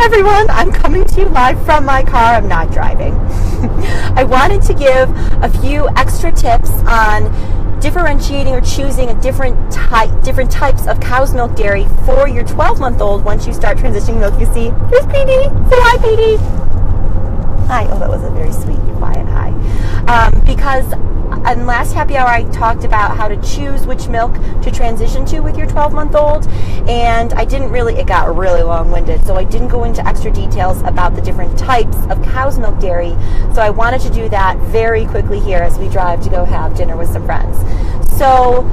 everyone, I'm coming to you live from my car. I'm not driving. I wanted to give a few extra tips on differentiating or choosing a different types of cow's milk dairy for your 12-month-old once you start transitioning milk. You see, here's PD. Say hi, PD. Hi. Oh, that was a very sweet, quiet hi. Because in last happy hour, I talked about how to choose which milk to transition to with your 12-month-old, and it got really long-winded, so I didn't go into extra details about the different types of cow's milk dairy, so I wanted to do that very quickly here as we drive to go have dinner with some friends. So,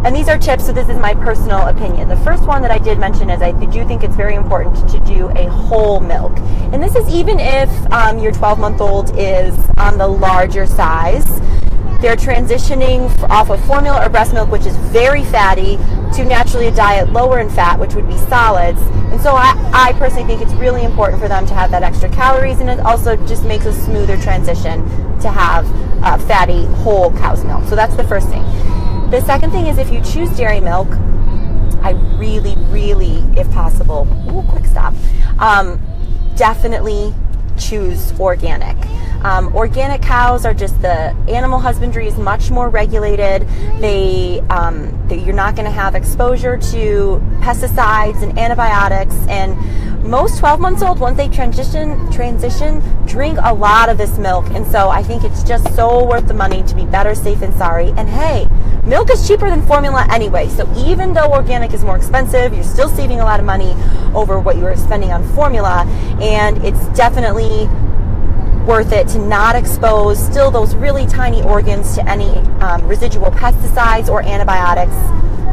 and these are tips, so this is my personal opinion. The first one that I did mention is I do think it's very important to do a whole milk. And this is even if your 12-month-old is on the larger size. They're transitioning off of formula or breast milk, which is very fatty, to naturally a diet lower in fat, which would be solids. And so I personally think it's really important for them to have that extra calories, and it also just makes a smoother transition to have fatty whole cow's milk. So that's the first thing. The second thing is if you choose dairy milk, I really, if possible, quick stop, definitely choose organic. Organic cows are just, the animal husbandry is much more regulated. You're not going to have exposure to pesticides and antibiotics, and most 12-month-olds, once they transition, drink a lot of this milk, and so I think it's just so worth the money to be better safe than sorry. And hey, milk is cheaper than formula anyway, so even though organic is more expensive, you're still saving a lot of money over what you were spending on formula, and it's definitely worth it to not expose still those really tiny organs to any residual pesticides or antibiotics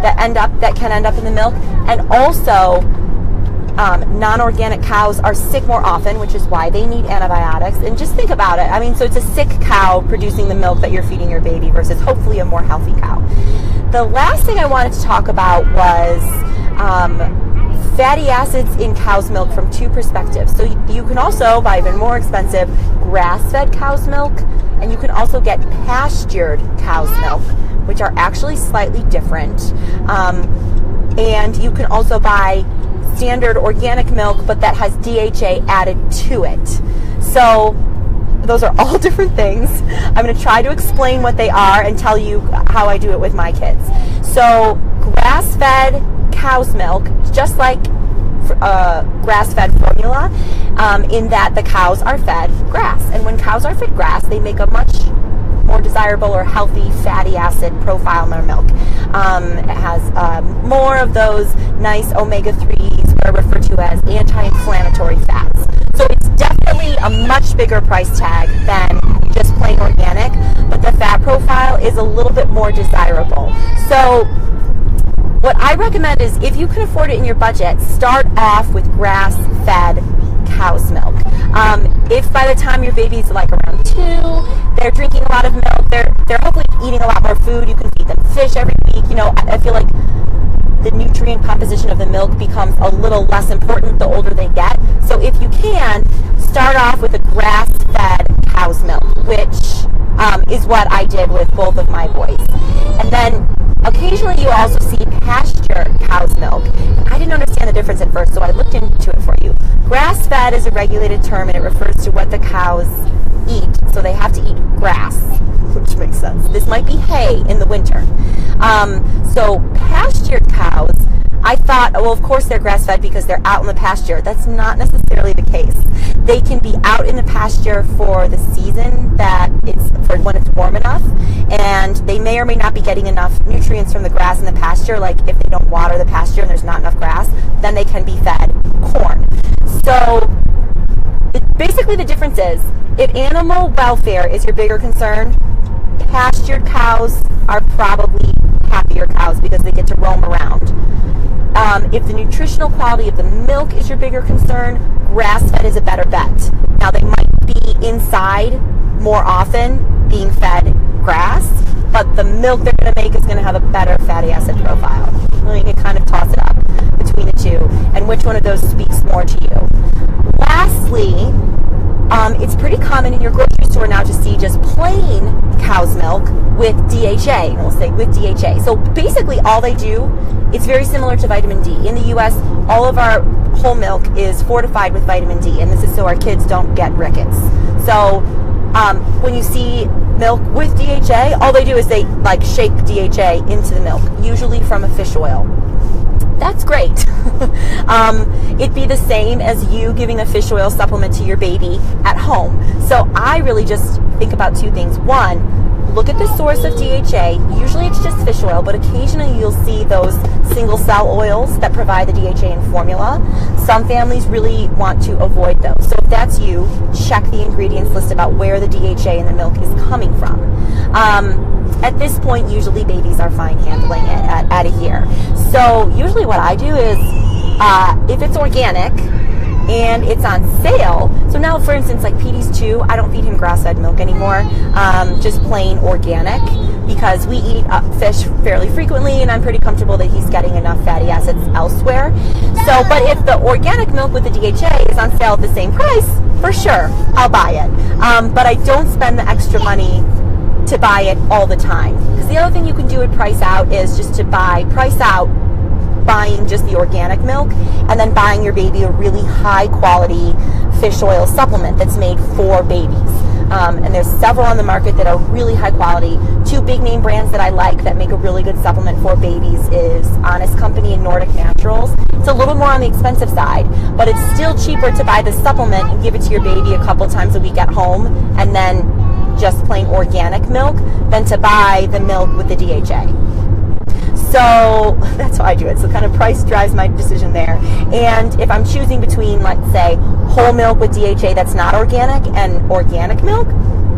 that can end up in the milk. And also, non-organic cows are sick more often, which is why they need antibiotics. And just think about it. I mean, so it's a sick cow producing the milk that you're feeding your baby versus hopefully a more healthy cow. The last thing I wanted to talk about was fatty acids in cow's milk from two perspectives. So you can also buy even more expensive grass-fed cow's milk, and you can also get pastured cow's milk, which are actually slightly different. And you can also buy standard organic milk, but that has DHA added to it. So those are all different things. I'm going to try to explain what they are and tell you how I do it with my kids. So grass-fed cow's milk, just like grass-fed formula, in that the cows are fed grass. And when cows are fed grass, they make a much more desirable or healthy fatty acid profile in their milk. It has more of those nice omega-3s, what are referred to as anti-inflammatory fats. So it's definitely a much bigger price tag than just plain organic, but the fat profile is a little bit more desirable. So what I recommend is, if you can afford it in your budget, start off with grass-fed cow's milk. If by the time your baby's like around 2, they're drinking a lot of milk, they're hopefully eating a lot more food, you can feed them fish every week. You know, I feel like the nutrient composition of the milk becomes a little less important the older they get. So if you can, start off with a grass-fed cow's milk, which is what I did with both of my boys. And then occasionally you also see pasture cow's milk. I didn't understand the difference at first, so I looked into it for you. Grass-fed is a regulated term, and it refers to what the cows eat. So they have to eat grass, which makes sense. This might be hay in the winter. So pastured cows, I thought, well, of course they're grass-fed because they're out in the pasture. That's not necessarily the case. They can be out in the pasture for the season that it's for when it's warm enough, and they may or may not be getting enough nutrients from the grass in the pasture. Like if they don't water the pasture and there's not enough grass, then they can be fed corn. So basically the difference is, if animal welfare is your bigger concern, pastured cows are probably happier cows because they get to roam around. If the nutritional quality of the milk is your bigger concern, grass-fed is a better bet. Now, they might be inside more often being fed grass, but the milk they're going to make is going to have a better fatty acid profile. Well, you can kind of toss it up between the two, and which one of those speaks more to you. Lastly, it's pretty common in your grocery store now to see just plain cow's milk with DHA, and we'll say with DHA. So basically all they do It's very similar to vitamin D. In the U.S., all of our whole milk is fortified with vitamin D, and this is so our kids don't get rickets. So when you see milk with DHA, all they do is they like shake DHA into the milk, usually from a fish oil. That's great. It'd be the same as you giving a fish oil supplement to your baby at home. So I really just think about two things. One, look at the source of DHA. Usually it's just fish oil, but occasionally you'll see those single cell oils that provide the DHA in formula. Some families really want to avoid those. So if that's you, check the ingredients list about where the DHA in the milk is coming from. At this point, usually babies are fine handling it at a year. So usually what I do is, if it's organic and it's on sale, so now for instance like Petey's 2, I don't feed him grass-fed milk anymore, just plain organic, because we eat fish fairly frequently and I'm pretty comfortable that he's getting enough fatty acids elsewhere. So, but if the organic milk with the DHA is on sale at the same price, for sure, I'll buy it. But I don't spend the extra money to buy it all the time. Because the other thing you can do at Price Out is just to price out buying just the organic milk and then buying your baby a really high quality fish oil supplement that's made for babies. And there's several on the market that are really high quality. Two big name brands that I like that make a really good supplement for babies is Honest Company and Nordic Naturals. It's a little more on the expensive side, but it's still cheaper to buy the supplement and give it to your baby a couple times a week at home and then just plain organic milk than to buy the milk with the DHA. So that's how I do it. So kind of price drives my decision there. And if I'm choosing between, let's say, whole milk with DHA that's not organic and organic milk,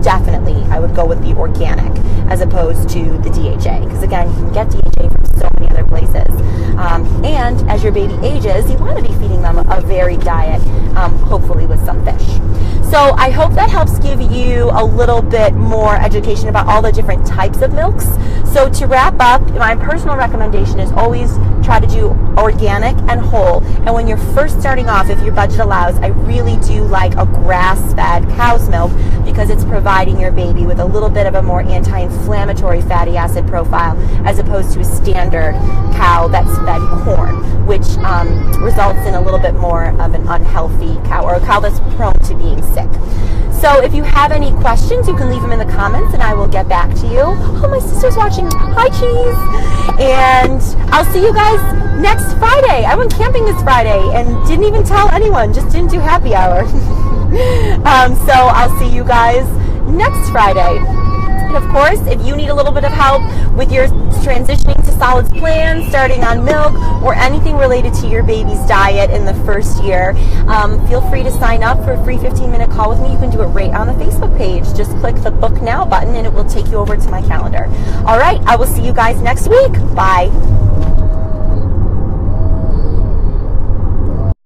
definitely I would go with the organic as opposed to the DHA. Because again, you can get DHA from so many other places. And as your baby ages, you want to be feeding them a varied diet, hopefully with some fish. So I hope that helps give you a little bit more education about all the different types of milks. So to wrap up, my personal recommendation is always try to do organic and whole. And when you're first starting off, if your budget allows, I really do like a grass-fed cow's milk because it's providing your baby with a little bit of a more anti-inflammatory fatty acid profile as opposed to a standard cow that's fed corn, which results in a little bit more of an unhealthy cow or a cow that's prone to being sick. So if you have any questions, you can leave them in the comments and I will get back to you. Oh, my sister's watching. Hi, Cheese. And I'll see you guys next Friday. I went camping this Friday and didn't even tell anyone, just didn't do happy hour. So I'll see you guys next Friday. And of course, if you need a little bit of help with your transitioning to solids plan, starting on milk, or anything related to your baby's diet in the first year, feel free to sign up for a free 15-minute call with me. You can do it right on the Facebook page. Just click the Book Now button and it will take you over to my calendar. All right, I will see you guys next week. Bye.